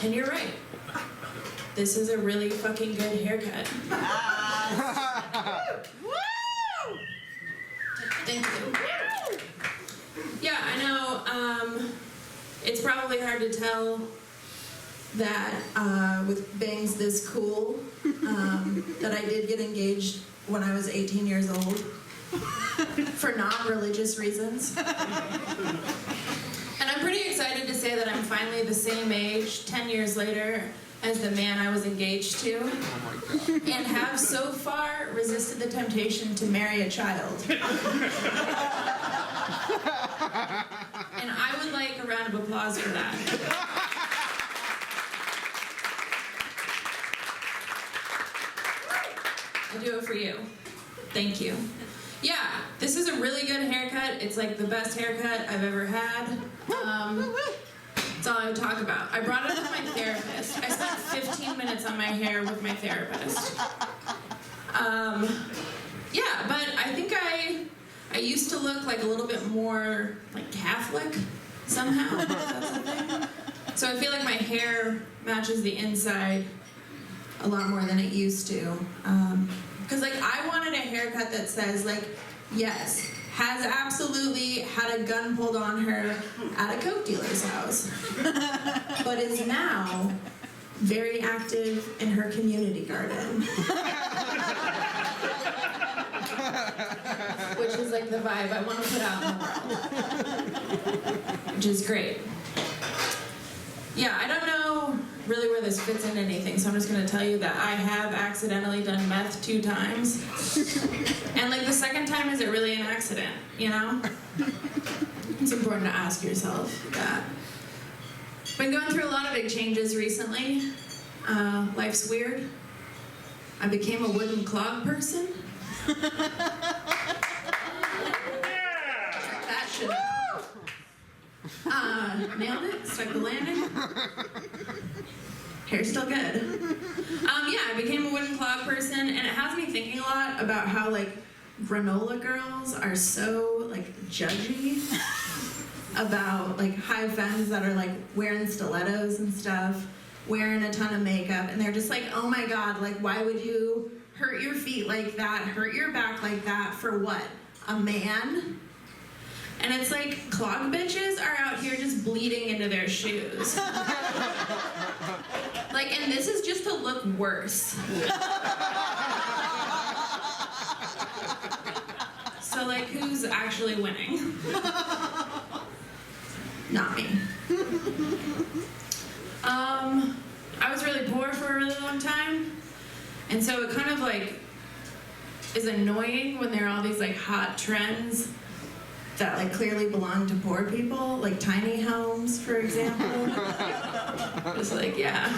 And you're right. This is a really fucking good haircut. Woo! Thank you. Yeah, I know. It's probably hard to tell that with bangs this cool, that I did get engaged when I was 18 years old for non-religious reasons. And I'm pretty excited to say that I'm finally the same age 10 years later as the man I was engaged to, and have so far resisted the temptation to marry a child. And I would like a round of applause for that. I do it for you. Thank you. Yeah, this is a really good haircut. It's like the best haircut I've ever had. That's all I would talk about. I brought it up to my therapist. I spent 15 minutes on my hair with my therapist. Yeah, but I think I used to look like a little bit more like Catholic somehow. If that's a thing. So I feel like my hair matches the inside a lot more than it used to. Because like I wanted a haircut that says like, yes, has absolutely had a gun pulled on her at a coke dealer's house, but is now very active in her community garden. Which is like the vibe I want to put out in the world. Which is great. Yeah, I don't know really where this fits into anything, so I'm just going to tell you that I have accidentally done meth 2 times. And like the second time, is it really an accident, you know? It's important to ask yourself that. Been going through a lot of big changes recently. Life's weird. I became a wooden clog person. That should nailed it, stuck the landing. Hair's still good. Yeah, I became a wooden clog person, and it has me thinking a lot about how like granola girls are so like judgy about like high femmes that are like wearing stilettos and stuff, wearing a ton of makeup, and they're just like, oh my god, like why would you hurt your feet like that, hurt your back like that for what? A man? And it's like, clog bitches are out here just bleeding into their shoes. Like, and this is just to look worse. So like, who's actually winning? Not me. I was really poor for a really long time. And so it kind of like is annoying when there are all these like hot trends that like clearly belong to poor people, like tiny homes, for example. Just like, yeah,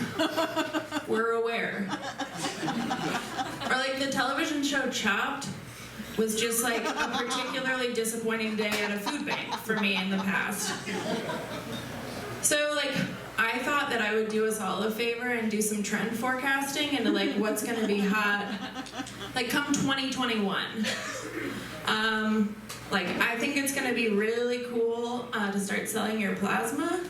we're aware. Or like the television show Chopped was just like a particularly disappointing day at a food bank for me in the past. So like, I thought that I would do us all a favor and do some trend forecasting into like what's gonna be hot, like come 2021. Like, I think it's gonna be really cool to start selling your plasma.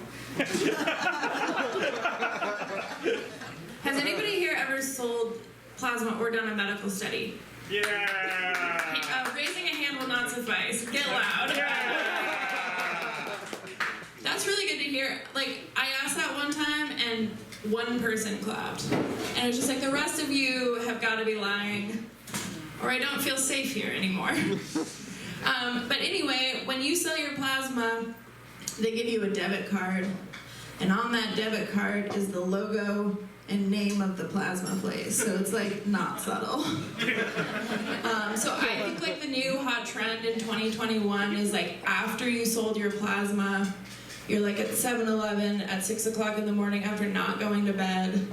Has anybody here ever sold plasma or done a medical study? Yeah! Raising a hand will not suffice. Get loud. Yeah! That's really good to hear. Like, I asked that one time and one person clapped. And it was just like, the rest of you have got to be lying, or I don't feel safe here anymore. But anyway, when you sell your plasma, they give you a debit card. And on that debit card is the logo and name of the plasma place. So it's like not subtle. So I think like the new hot trend in 2021 is like after you sold your plasma, you're like at 7-Eleven at 6 o'clock in the morning after not going to bed,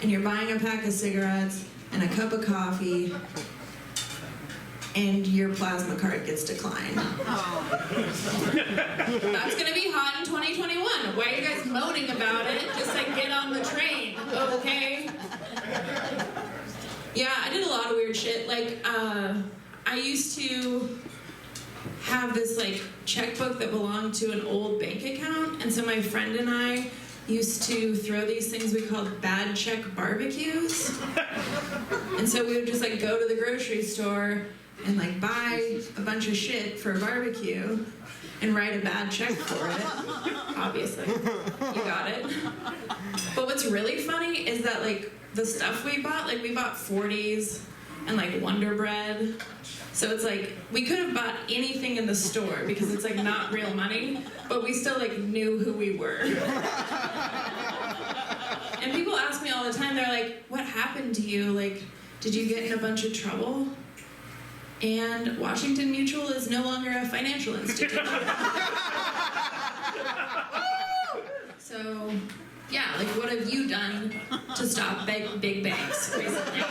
and you're buying a pack of cigarettes and a cup of coffee, and your plasma card gets declined. That's gonna be hot in 2021. Why are you guys moaning about it? Just like get on the train, okay? Yeah, I did a lot of weird shit. Like, I used to have this like checkbook that belonged to an old bank account, and so my friend and I used to throw these things we called bad check barbecues. And so we would just like go to the grocery store and like buy a bunch of shit for a barbecue and write a bad check for it. Obviously, you got it. But what's really funny is that like the stuff we bought 40s and like Wonder Bread. So it's like we could have bought anything in the store because it's like not real money, but we still like knew who we were. And people ask me all the time, they're like, what happened to you? Like, did you get in a bunch of trouble? And Washington Mutual is no longer a financial institution. So, yeah, like what have you done to stop big banks, basically?